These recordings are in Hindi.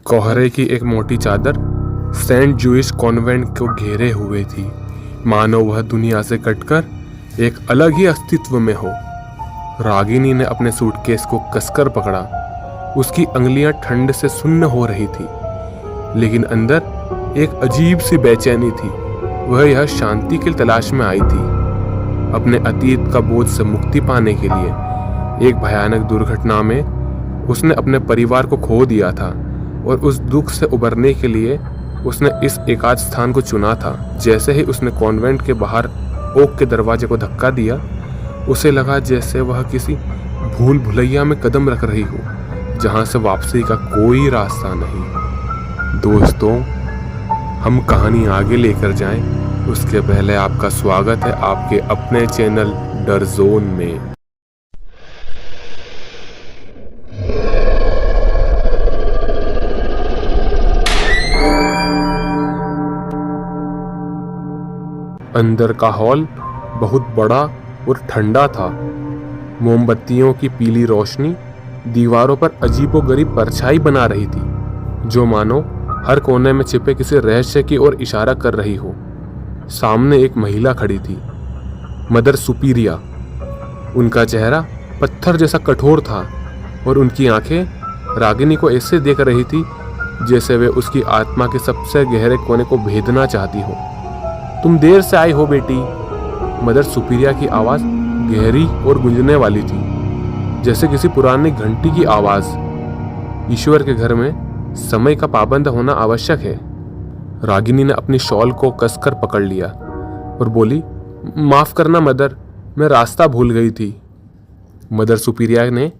कोहरे की एक मोटी चादर सेंट जूइस कॉन्वेंट को घेरे हुए थी, मानो वह दुनिया से कटकर एक अलग ही अस्तित्व में हो। रागिनी ने अपने सूटकेस को कसकर पकड़ा। उसकी अंगुलियां ठंड से सुन्न हो रही थी, लेकिन अंदर एक अजीब सी बेचैनी थी। वह यह शांति की तलाश में आई थी, अपने अतीत का बोझ से मुक्ति पाने के लिए। एक भयानक दुर्घटना में उसने अपने परिवार को खो दिया था और उस दुख से उबरने के लिए उसने इस एकांत स्थान को चुना था। जैसे ही उसने कॉन्वेंट के बाहर ओक के दरवाजे को धक्का दिया, उसे लगा जैसे वह किसी भूल भुलैया में कदम रख रही हो, जहां से वापसी का कोई रास्ता नहीं। दोस्तों, हम कहानी आगे लेकर जाएं, उसके पहले आपका स्वागत है आपके अपने चैनल डर जोन में। अंदर का हॉल बहुत बड़ा और ठंडा था। मोमबत्तियों की पीली रोशनी दीवारों पर अजीबोगरीब परछाई बना रही थी, जो मानो हर कोने में छिपे किसी रहस्य की ओर इशारा कर रही हो। सामने एक महिला खड़ी थी, मदर सुपीरिया। उनका चेहरा पत्थर जैसा कठोर था और उनकी आंखें रागिनी को ऐसे देख रही थी जैसे वे उसकी आत्मा के सबसे गहरे कोने को भेदना चाहती हो। तुम देर से आई हो बेटी। मदर सुपीरिया की आवाज गहरी और गूंजने वाली थी, जैसे किसी पुरानी घंटी की आवाज। ईश्वर के घर में समय का पाबंद होना आवश्यक है। रागिनी ने अपनी शॉल को कसकर पकड़ लिया और बोली, माफ करना मदर, मैं रास्ता भूल गई थी। मदर सुपीरिया ने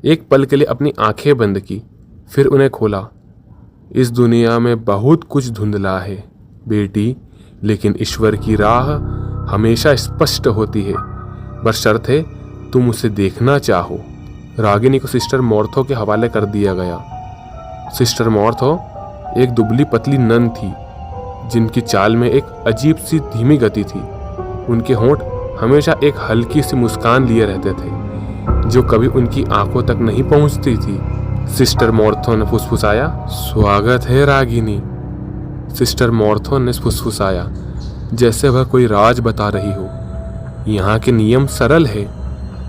एक पल के लिए अपनी आंखें बंद की, फिर उन्हें खोला। इस दुनिया में बहुत कुछ धुंधला है बेटी, लेकिन ईश्वर की राह हमेशा स्पष्ट होती है, बशर्ते है तुम उसे देखना चाहो। रागिनी को सिस्टर मॉर्थो के हवाले कर दिया गया। सिस्टर मॉर्थो एक दुबली पतली नन थी, जिनकी चाल में एक अजीब सी धीमी गति थी। उनके होंठ हमेशा एक हल्की सी मुस्कान लिए रहते थे, जो कभी उनकी आंखों तक नहीं पहुंचती थी। सिस्टर मॉर्थो ने फुसफुसाया, स्वागत है रागिनी। सिस्टर मॉर्थो ने फुसफुसाया, जैसे वह कोई राज बता रही हो। यहाँ के नियम सरल है।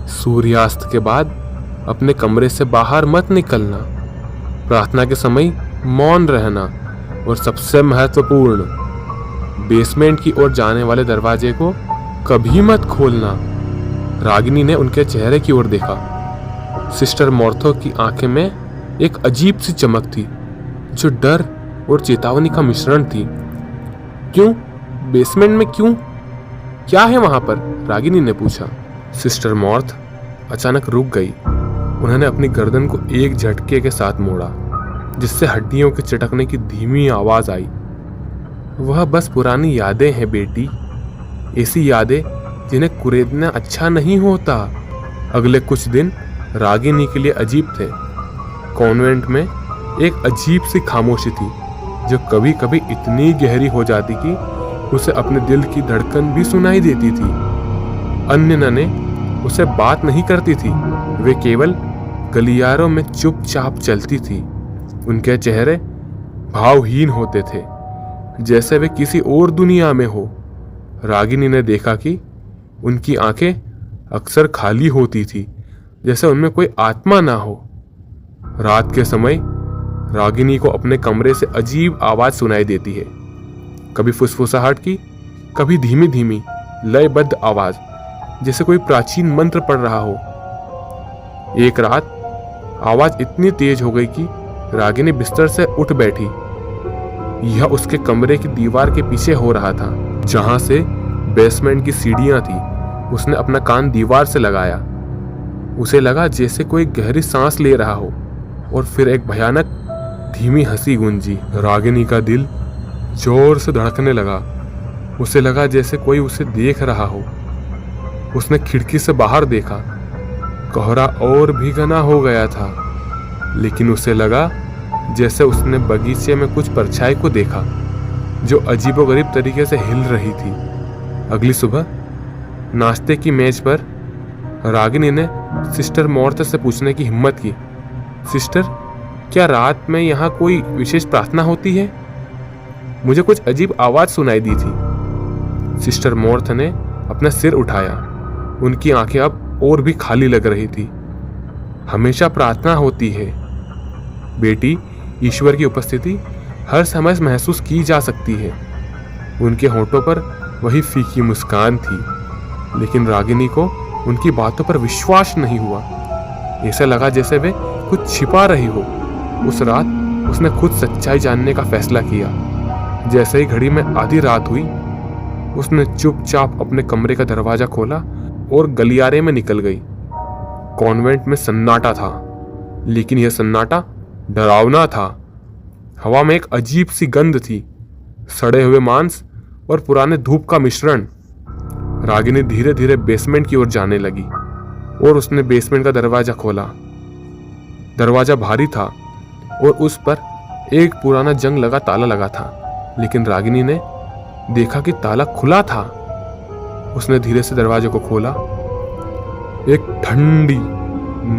सूर्यास्त के बाद अपने कमरे से बाहर मत निकलना, प्रार्थना के समय मौन रहना, और सबसे महत्वपूर्ण, बेसमेंट की ओर जाने वाले दरवाजे को कभी मत खोलना। रागिनी ने उनके चेहरे की ओर देखा। सिस्टर मॉर्थो की आंखें में एक अजीब सी चमक थी, जो डर और चेतावनी का मिश्रण थी। क्यों? बेसमेंट में क्यों? क्या है वहां पर? रागिनी ने पूछा। सिस्टर मॉर्थ अचानक रुक गई। उन्होंने अपनी गर्दन को एक झटके के साथ मोड़ा, जिससे हड्डियों के चटकने की धीमी आवाज आई। वह बस पुरानी यादें हैं बेटी, ऐसी यादें जिन्हें कुरेदना अच्छा नहीं होता। अगले कुछ दिन रागिनी के लिए अजीब थे। कॉन्वेंट में एक अजीब सी खामोशी थी, जो कभी कभी इतनी गहरी हो जाती कि उसे अपने दिल की धड़कन भी सुनाई देती थी। अन्य ननें उसे बात नहीं करती थी, वे केवल गलियारों में चुपचाप चलती थी। उनके चेहरे भावहीन होते थे, जैसे वे किसी और दुनिया में हो। रागिनी ने देखा कि उनकी आंखें अक्सर खाली होती थी, जैसे उनमें कोई आत्मा ना हो। रात के समय रागिनी को अपने कमरे से अजीब आवाज सुनाई देती है, कभी फुसफुसाहट की, कभी धीमी धीमी लयबद्ध आवाज, जैसे कोई प्राचीन मंत्र पढ़ रहा हो। एक रात आवाज इतनी तेज हो गई कि रागिनी बिस्तर से उठ बैठी। यह उसके कमरे की दीवार के पीछे हो रहा था, जहां से बेसमेंट की सीढ़ियां थी। उसने अपना कान दीवार से लगाया। उसे लगा जैसे कोई गहरी सांस ले रहा हो, और फिर एक भयानक धीमी हंसी गूंजी। रागिनी का दिल जोर से धड़कने लगा। उसे लगा जैसे कोई उसे देख रहा हो। उसने खिड़की से बाहर देखा। कोहरा और भी घना हो गया था, लेकिन उसे लगा जैसे उसने बगीचे में कुछ परछाई को देखा, जो अजीबोगरीब तरीके से हिल रही थी। अगली सुबह नाश्ते की मेज पर रागिनी ने सिस्टर मॉर्थ से पूछने की हिम्मत की, सिस्टर, क्या रात में यहाँ कोई विशेष प्रार्थना होती है? मुझे कुछ अजीब आवाज सुनाई दी थी। सिस्टर मॉर्थ ने अपना सिर उठाया। उनकी आंखें अब और भी खाली लग रही थी। हमेशा प्रार्थना होती है बेटी, ईश्वर की उपस्थिति हर समय महसूस की जा सकती है। उनके होठों पर वही फीकी मुस्कान थी, लेकिन रागिनी को उनकी बातों पर विश्वास नहीं हुआ। ऐसा लगा जैसे वे कुछ छिपा रही हो। उस रात उसने खुद सच्चाई जानने का फैसला किया। जैसे ही घड़ी में आधी रात हुई, उसने चुपचाप अपने कमरे का दरवाजा खोला और गलियारे में निकल गई। कॉन्वेंट में सन्नाटा था, लेकिन यह सन्नाटा डरावना था। हवा में एक अजीब सी गंध थी, सड़े हुए मांस और पुराने धूप का मिश्रण। रागिनी धीरे धीरे बेसमेंट की ओर जाने लगी और उसने बेसमेंट का दरवाजा खोला। दरवाजा भारी था और उस पर एक पुराना जंग लगा ताला लगा था, लेकिन रागिनी ने देखा कि ताला खुला था। उसने धीरे से दरवाजे को खोला। एक ठंडी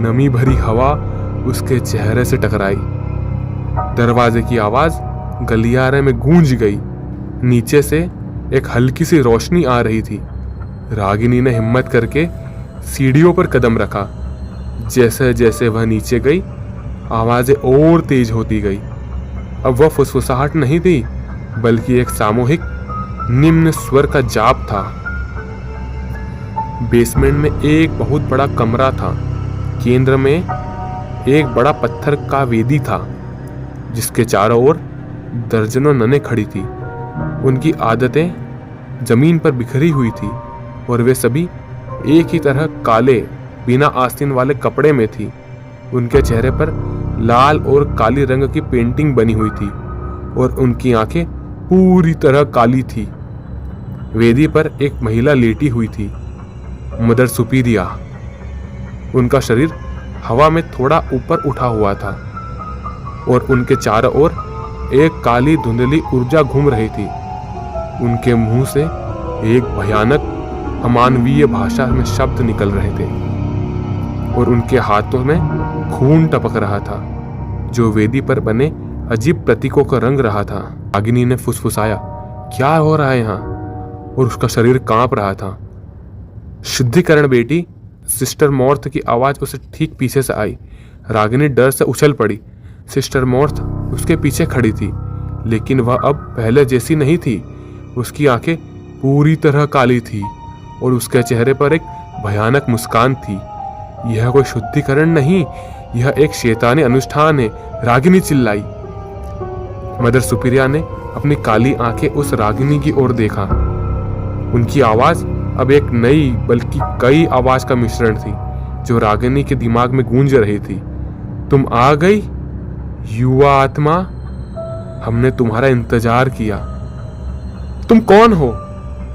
नमी भरी हवा उसके चेहरे से टकराई। दरवाजे की आवाज गलियारे में गूंज गई। नीचे से एक हल्की सी रोशनी आ रही थी। रागिनी ने हिम्मत करके सीढ़ियों पर कदम रखा। जैसे जैसे वह नीचे गई, आवाजें और तेज होती गई। अब वह फुसफुसाहट नहीं थी, बल्कि एक सामूहिक निम्न स्वर का जाप था। बेसमेंट में एक बहुत बड़ा कमरा था। केंद्र में एक बड़ा पत्थर का वेदी था, जिसके चारों ओर दर्जनों ननें खड़ी थी। उनकी आदतें जमीन पर बिखरी हुई थी और वे सभी एक ही तरह काले बिना आस्तीन वाले कपड़े में थी। उनके चेहरे पर लाल और काली रंग की पेंटिंग बनी हुई थी और उनकी आंखें पूरी तरह काली थी। वेदी पर एक महिला लेटी हुई थी, मदर सुपीरिया। उनका शरीर हवा में थोड़ा ऊपर उठा हुआ था और उनके चारों ओर एक काली धुंधली ऊर्जा घूम रही थी। उनके मुंह से एक भयानक अमानवीय भाषा में शब्द निकल रहे थे और उनके हाथों में खून टपक रहा था, जो वेदी पर बने अजीब प्रतीकों का रंग रहा था। रागिनी ने फुसफुसाया, क्या हो रहा है यहाँ? और उसका शरीर कांप रहा था। शुद्धिकरण बेटी, सिस्टर मॉर्थ की आवाज उसे ठीक पीछे से आई। रागिनी डर से उछल पड़ी। सिस्टर मॉर्थ उसके पीछे खड़ी थी, लेकिन वह अब पहले जैसी नहीं थी। उसकी आंखें पूरी तरह काली थी और उसके चेहरे पर एक भयानक मुस्कान थी। यह कोई शुद्धिकरण नहीं, यह एक शैतानी अनुष्ठान है, रागिनी चिल्लाई। मदर सुपीरिया ने अपनी काली आंखें उस रागिनी की ओर देखा। उनकी आवाज अब एक नई बल्कि कई आवाज का मिश्रण थी, जो रागिनी के दिमाग में गूंज रही थी। तुम आ गई युवा आत्मा, हमने तुम्हारा इंतजार किया। तुम कौन हो?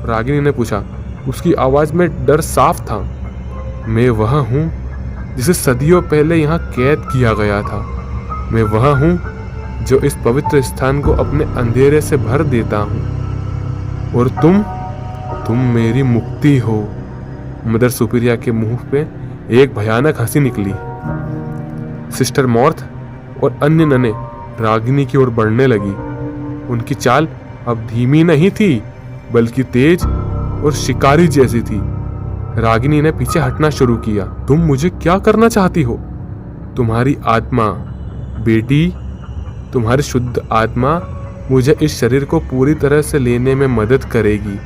रागिनी ने पूछा। उसकी आवाज में डर साफ था। मैं वह हूं जिसे सदियों पहले यहाँ कैद किया गया था। मैं वह हूं जो इस पवित्र स्थान को अपने अंधेरे से भर देता हूं। और तुम मेरी मुक्ति हो। मदर सुपीरिया के मुंह पे एक भयानक हंसी निकली। सिस्टर मॉर्थ और अन्य नने रागिनी की ओर बढ़ने लगी। उनकी चाल अब धीमी नहीं थी, बल्कि तेज और शिकारी जैसी थी। रागिनी ने पीछे हटना शुरू किया। तुम मुझे क्या करना चाहती हो? तुम्हारी आत्मा बेटी, तुम्हारी शुद्ध आत्मा मुझे इस शरीर को पूरी तरह से लेने में मदद करेगी।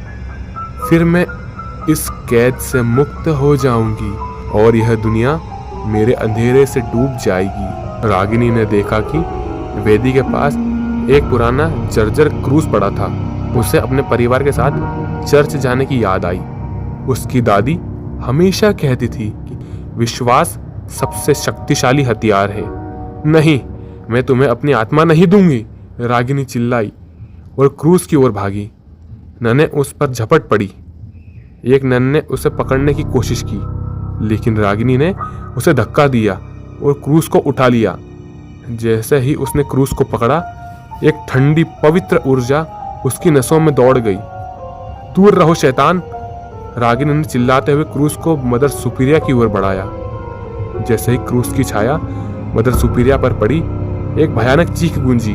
फिर मैं इस कैद से मुक्त हो जाऊंगी और यह दुनिया मेरे अंधेरे से डूब जाएगी। रागिनी ने देखा कि वेदी के पास एक पुराना जर्जर क्रूस पड़ा था। उसे अपने परिवार के साथ चर्च जाने की याद आई। उसकी दादी हमेशा कहती थी कि विश्वास सबसे शक्तिशाली हथियार है। नहीं, मैं तुम्हें अपनी आत्मा नहीं दूंगी, रागिनी चिल्लाई और क्रूस की ओर भागी। नने उस पर झपट पड़ी। एक नन ने उसे पकड़ने की कोशिश की, लेकिन रागिनी ने उसे धक्का दिया और क्रूस को उठा लिया। जैसे ही उसने क्रूस को पकड़ा, एक ठंडी पवित्र ऊर्जा उसकी नसों में दौड़ गई। दूर रहो शैतान, रागिनी ने चिल्लाते हुए क्रूस को मदर सुपीरिया की ओर बढ़ाया। जैसे ही क्रूस की छाया मदर सुपीरिया पर पड़ी, एक भयानक चीख गूंजी।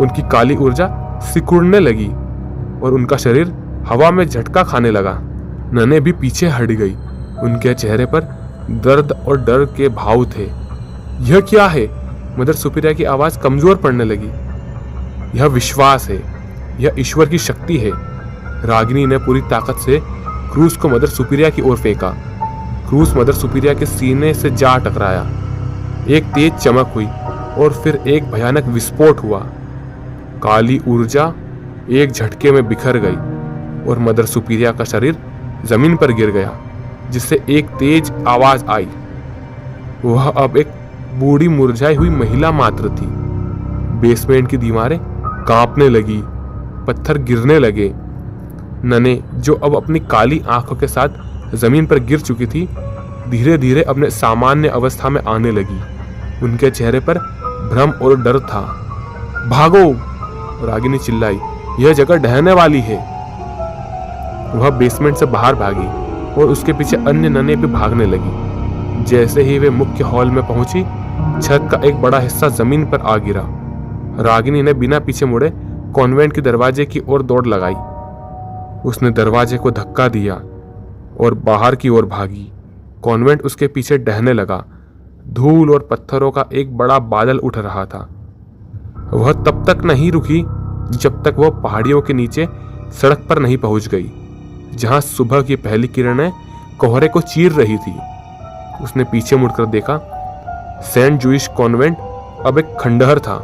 उनकी काली ऊर्जा सिकुड़ने लगी और उनका शरीर हवा में झटका खाने लगा। नने भी पीछे हट गई। उनके चेहरे पर दर्द और डर के भाव थे। यह क्या है? मदर सुपीरिया की आवाज कमजोर पड़ने लगी। यह विश्वास है, यह ईश्वर की शक्ति है। रागिनी ने पूरी ताकत से क्रूस को मदर सुपीरिया की ओर फेंका। क्रूस मदर सुपीरिया के सीने से जा टकराया। एक तेज चमक हुई और फिर एक भयानक विस्फोट हुआ। काली ऊर्जा एक झटके में बिखर गई और मदर सुपीरिया का शरीर जमीन पर गिर गया, जिससे एक तेज आवाज आई। वह अब एक बूढ़ी मुरझाई हुई महिला मात्र थी। बेसमेंट की दीवारें कांपने लगी, पत्थर गिरने लगे। नने, जो अब अपनी काली आंखों के साथ जमीन पर गिर चुकी थी, धीरे धीरे अपने सामान्य अवस्था में आने लगी। उनके चेहरे पर भ्रम और डर था। भागो! रागिनी चिल्लाई, यह जगह ढहने वाली है। वह बेसमेंट से बाहर भागी और उसके पीछे अन्य नने भी भागने लगी। जैसे ही वे मुख्य हॉल में पहुंची, छत का एक बड़ा हिस्सा जमीन पर आ गिरा। रागिनी ने बिना पीछे मुड़े कॉन्वेंट के दरवाजे की ओर दौड़ लगाई। उसने दरवाजे को धक्का दिया और बाहर की ओर भागी। कॉन्वेंट उसके पीछे ढहने लगा। धूल और पत्थरों का एक बड़ा बादल उठ रहा था। वह तब तक नहीं रुकी जब तक वह पहाड़ियों के नीचे सड़क पर नहीं पहुंच गई, जहां सुबह की पहली किरणें कोहरे को चीर रही थी। उसने पीछे मुड़कर देखा। सेंट जूइश कॉन्वेंट अब एक खंडहर था,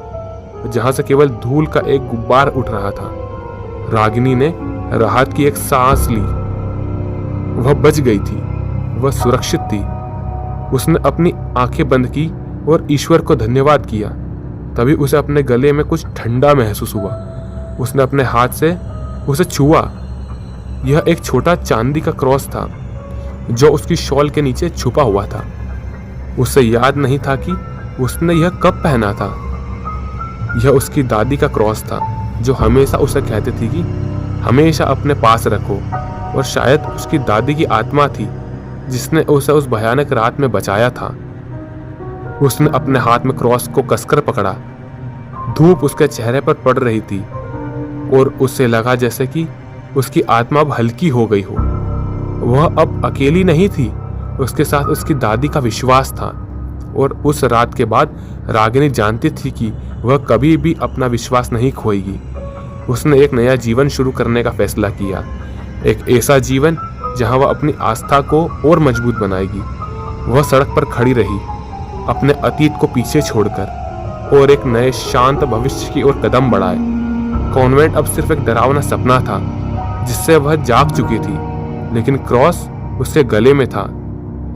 जहां से केवल धूल का एक गुब्बार उठ रहा था। रागिनी ने राहत की एक सांस ली। वह बच गई थी, वह सुरक्षित थी। उसने अपनी आंखें बंद की और ईश्वर को धन्यवाद किया। तभी उसे अपने गले में कुछ ठंडा महसूस हुआ। उसने अपने हाथ से उसे छुआ। यह एक छोटा चांदी का क्रॉस था, जो उसकी शॉल के नीचे छुपा हुआ था। उसे याद नहीं था कि उसने यह कब पहना था। यह उसकी दादी का क्रॉस था, जो हमेशा उसे कहती थी कि हमेशा अपने पास रखो, और शायद उसकी दादी की आत्मा थी जिसने उसे उस भयानक रात में बचाया था। उसने अपने हाथ में क्रॉस को कसकर पकड़ा। धूप उसके चेहरे पर पड़ रही थी और उसे लगा जैसे कि उसकी आत्मा अब हल्की हो गई हो। वह अब अकेली नहीं थी, उसके साथ उसकी दादी का विश्वास था। और उस रात के बाद रागिनी जानती थी कि वह कभी भी अपना विश्वास नहीं खोएगी। उसने एक नया जीवन शुरू करने का फैसला किया, एक ऐसा जीवन जहां वह अपनी आस्था को और मजबूत बनाएगी। वह सड़क पर खड़ी रही, अपने अतीत को पीछे छोड़कर, और एक नए शांत भविष्य की ओर कदम बढ़ाए। कॉन्वेंट अब सिर्फ एक डरावना सपना था जिससे वह जाग चुकी थी, लेकिन क्रॉस उसके गले में था।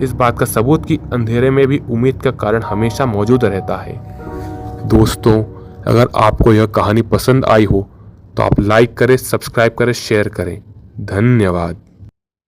इस बात का सबूत कि अंधेरे में भी उम्मीद का कारण हमेशा मौजूद रहता है। दोस्तों, अगर आपको यह कहानी पसंद आई हो तो आप लाइक करें, सब्सक्राइब करें, शेयर करें। धन्यवाद।